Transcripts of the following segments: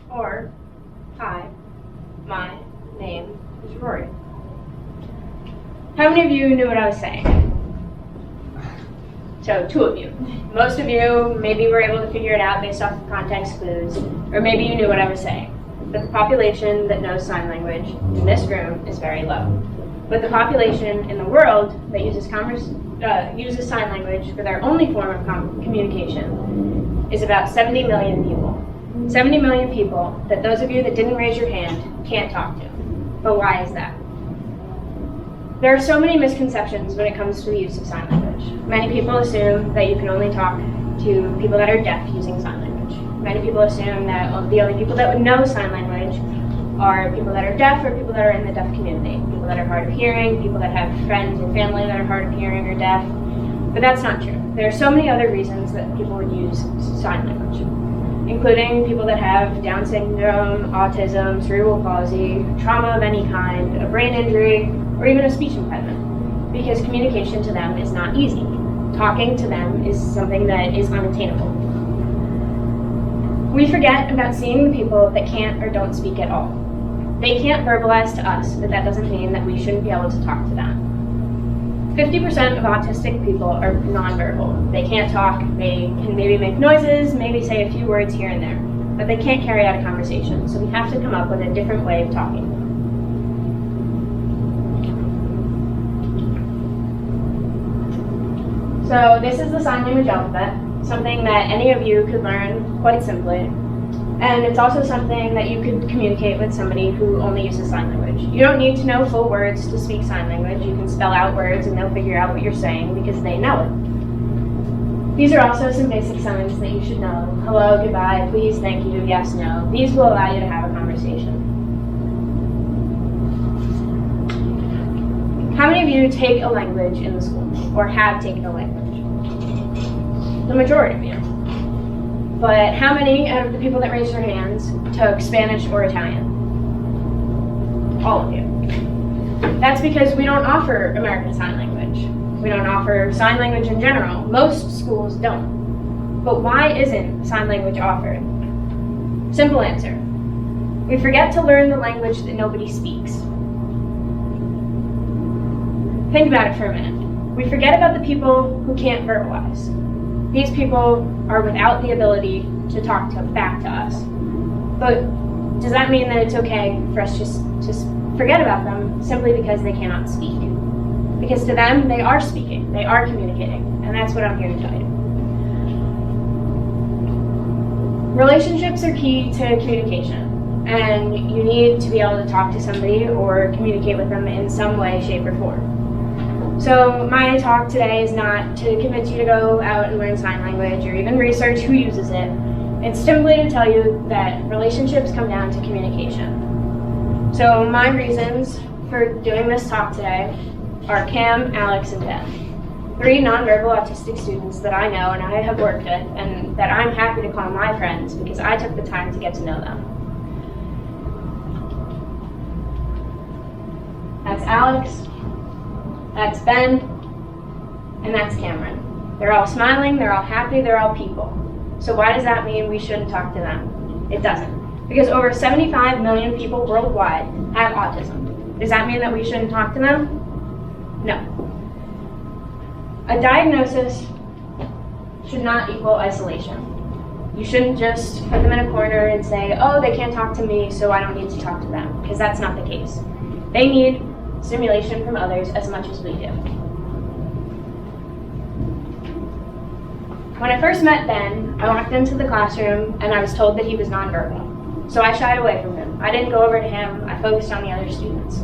Or, hi, my name is Rory. How many of you knew what I was saying? So, 2 of you. Most of you maybe were able to figure it out based off of context clues, or maybe you knew what I was saying. But the population that knows sign language in this room is very low. But the population in the world that uses sign language for their only form of communication is about 70 million people. 70 million people that those of you that didn't raise your hand can't talk to. But why is that? There are so many misconceptions when it comes to the use of sign language. Many people assume that you can only talk to people that are deaf using sign language. Many people assume that the only people that would know sign language are people that are deaf or people that are in the deaf community. People that are hard of hearing, people that have friends and family that are hard of hearing or deaf. But that's not true. There are so many other reasons that people would use sign language, including people that have Down syndrome, autism, cerebral palsy, trauma of any kind, a brain injury, or even a speech impediment, because communication to them is not easy. Talking to them is something that is unattainable. We forget about seeing the people that can't or don't speak at all. They can't verbalize to us, but that doesn't mean that we shouldn't be able to talk to them. 50% of autistic people are nonverbal. They can't talk, they can maybe make noises, maybe say a few words here and there, but they can't carry out a conversation, so we have to come up with a different way of talking. So this is the sign language alphabet, something that any of you could learn quite simply. And it's also something that you could communicate with somebody who only uses sign language. You don't need to know full words to speak sign language. You can spell out words and they'll figure out what you're saying because they know it. These are also some basic signs that you should know. Hello, goodbye, please, thank you, yes, no. These will allow you to have a conversation. How many of you take a language in the school or have taken a language? The majority of you. But how many of the people that raised their hands took Spanish or Italian? All of you. That's because we don't offer American Sign Language. We don't offer sign language in general. Most schools don't. But why isn't sign language offered? Simple answer. We forget to learn the language that nobody speaks. Think about it for a minute. We forget about the people who can't verbalize. These people are without the ability to talk back to us. But does that mean that it's okay for us just to forget about them simply because they cannot speak? Because to them, they are speaking, they are communicating, and that's what I'm here to tell you. Relationships are key to communication, and you need to be able to talk to somebody or communicate with them in some way, shape, or form. So my talk today is not to convince you to go out and learn sign language or even research who uses it. It's simply to tell you that relationships come down to communication. So my reasons for doing this talk today are Cam, Alex, and Ben. 3 nonverbal autistic students that I know and I have worked with and that I'm happy to call my friends because I took the time to get to know them. That's Alex. That's Ben, and that's Cameron. They're all smiling, they're all happy, they're all people. So why does that mean we shouldn't talk to them? It doesn't. Because over 75 million people worldwide have autism. Does that mean that we shouldn't talk to them? No. A diagnosis should not equal isolation. You shouldn't just put them in a corner and say, oh, they can't talk to me, so I don't need to talk to them, because that's not the case. They need stimulation from others as much as we do. When I first met Ben, I walked into the classroom and I was told that he was nonverbal. So I shied away from him. I didn't go over to him, I focused on the other students.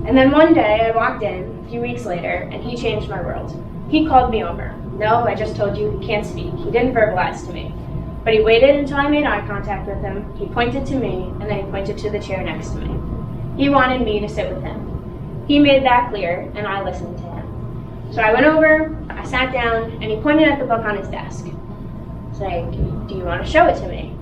And then one day I walked in, a few weeks later, and he changed my world. He called me over. No, I just told you he can't speak. He didn't verbalize to me. But he waited until I made eye contact with him, he pointed to me, and then he pointed to the chair next to me. He wanted me to sit with him. He made that clear, and I listened to him. So I went over, I sat down, and he pointed at the book on his desk. It's like, do you want to show it to me?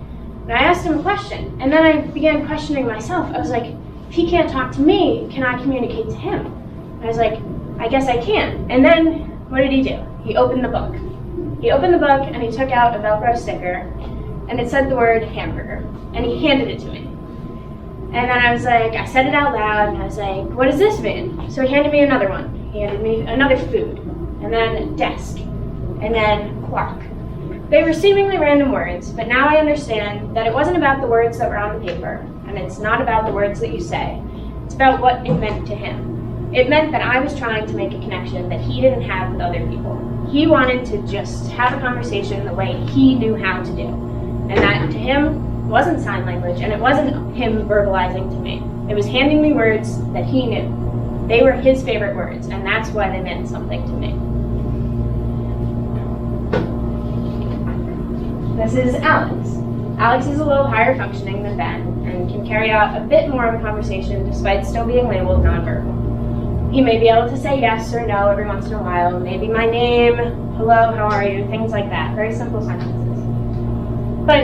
And I asked him a question, and then I began questioning myself. I was like, if he can't talk to me, can I communicate to him? And I was like, I guess I can. And then, what did he do? He opened the book. He opened the book, and he took out a Velcro sticker, and it said the word hamburger, and he handed it to me. And then I was like, I said it out loud, and I was like, what does this mean? So he handed me another one. He handed me another food, and then desk, and then clock. They were seemingly random words, but now I understand that it wasn't about the words that were on the paper, and it's not about the words that you say. It's about what it meant to him. It meant that I was trying to make a connection that he didn't have with other people. He wanted to just have a conversation the way he knew how to do. And that to him wasn't sign language, and it wasn't him verbalizing to me. It was handing me words that he knew. They were his favorite words, and that's why they meant something to me. This is Alex. Alex is a little higher functioning than Ben, and can carry out a bit more of a conversation despite still being labeled nonverbal. He may be able to say yes or no every once in a while, maybe my name, hello, how are you, things like that, very simple sentences. But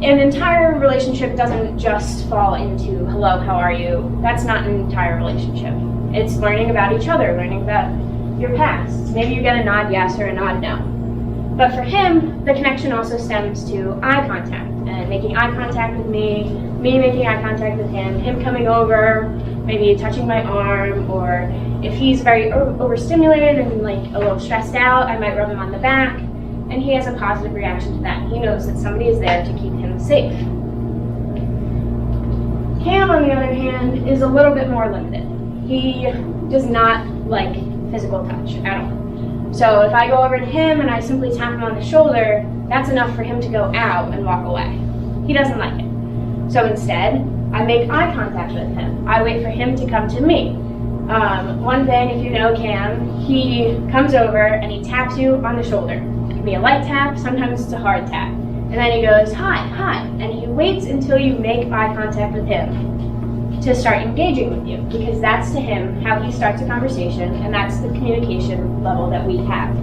an entire relationship doesn't just fall into hello, how are you. That's not an entire relationship. It's learning about each other, learning about your past. Maybe you get a nod yes or a nod no. But for him, the connection also stems to eye contact, and making eye contact with me making eye contact with him coming over, maybe touching my arm, or if he's very overstimulated and like a little stressed out, I might rub him on the back, and he has a positive reaction to that. He knows that somebody is there to keep him safe. Cam, on the other hand, is a little bit more limited. He does not like physical touch at all. So if I go over to him and I simply tap him on the shoulder, that's enough for him to go out and walk away. He doesn't like it. So instead, I make eye contact with him. I wait for him to come to me. One thing, if you know Cam, he comes over and he taps you on the shoulder. It can be a light tap, sometimes it's a hard tap. And then he goes, hi, hi, and he waits until you make eye contact with him to start engaging with you, because that's to him how he starts a conversation, and that's the communication level that we have.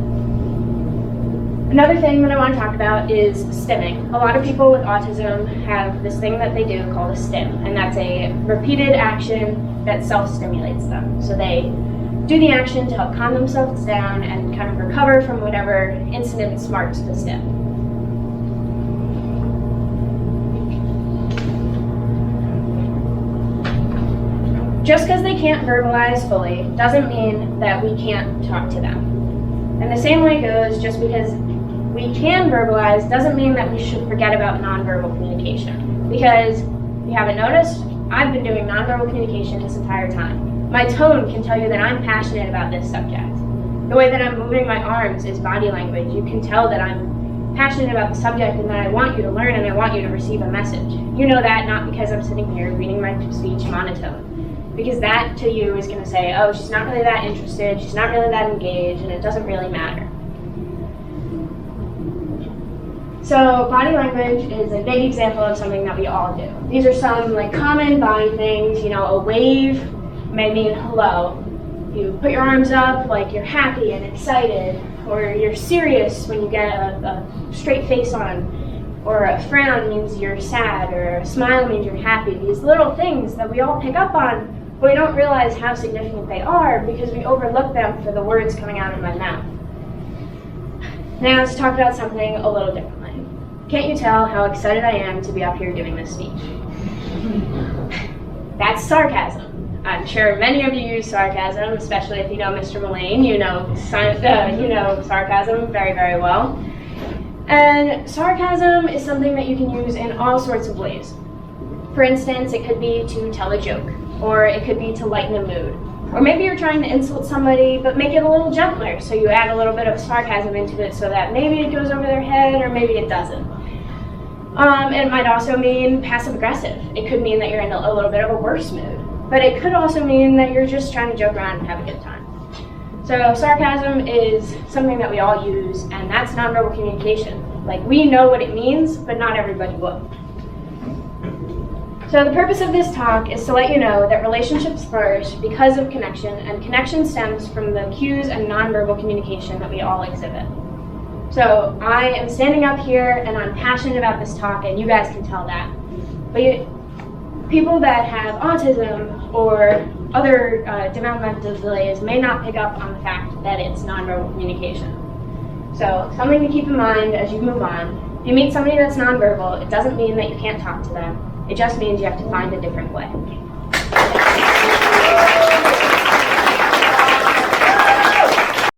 Another thing that I want to talk about is stimming. A lot of people with autism have this thing that they do called a stim, and that's a repeated action that self-stimulates them. So they do the action to help calm themselves down and kind of recover from whatever incident sparks the stim. Just because they can't verbalize fully doesn't mean that we can't talk to them. And the same way goes, just because we can verbalize doesn't mean that we should forget about nonverbal communication. Because, if you haven't noticed, I've been doing nonverbal communication this entire time. My tone can tell you that I'm passionate about this subject. The way that I'm moving my arms is body language. You can tell that I'm passionate about the subject and that I want you to learn and I want you to receive a message. You know that not because I'm sitting here reading my speech monotone. Because that to you is going to say, oh, she's not really that interested, she's not really that engaged, and it doesn't really matter. So body language is a big example of something that we all do. These are some like common body things. You know, a wave may mean hello. You put your arms up like you're happy and excited, or you're serious when you get a straight face on, or a frown means you're sad, or a smile means you're happy. These little things that we all pick up on, but we don't realize how significant they are because we overlook them for the words coming out of my mouth. Now let's talk about something a little differently. Can't you tell how excited I am to be up here giving this speech? That's sarcasm. I'm sure many of you use sarcasm, especially if you know Mr. Mullane. You know sarcasm very, very well. And sarcasm is something that you can use in all sorts of ways. For instance, it could be to tell a joke, or it could be to lighten a mood. Or maybe you're trying to insult somebody, but make it a little gentler, so you add a little bit of sarcasm into it so that maybe it goes over their head, or maybe it doesn't. It might also mean passive-aggressive. It could mean that you're in a little bit of a worse mood. But it could also mean that you're just trying to joke around and have a good time. So sarcasm is something that we all use, and that's nonverbal communication. Like, we know what it means, but not everybody would. So the purpose of this talk is to let you know that relationships flourish because of connection, and connection stems from the cues and nonverbal communication that we all exhibit. So I am standing up here and I'm passionate about this talk, and you guys can tell that. But people that have autism or other developmental delays may not pick up on the fact that it's nonverbal communication. So something to keep in mind as you move on. If you meet somebody that's nonverbal, it doesn't mean that you can't talk to them. It just means you have to find a different way.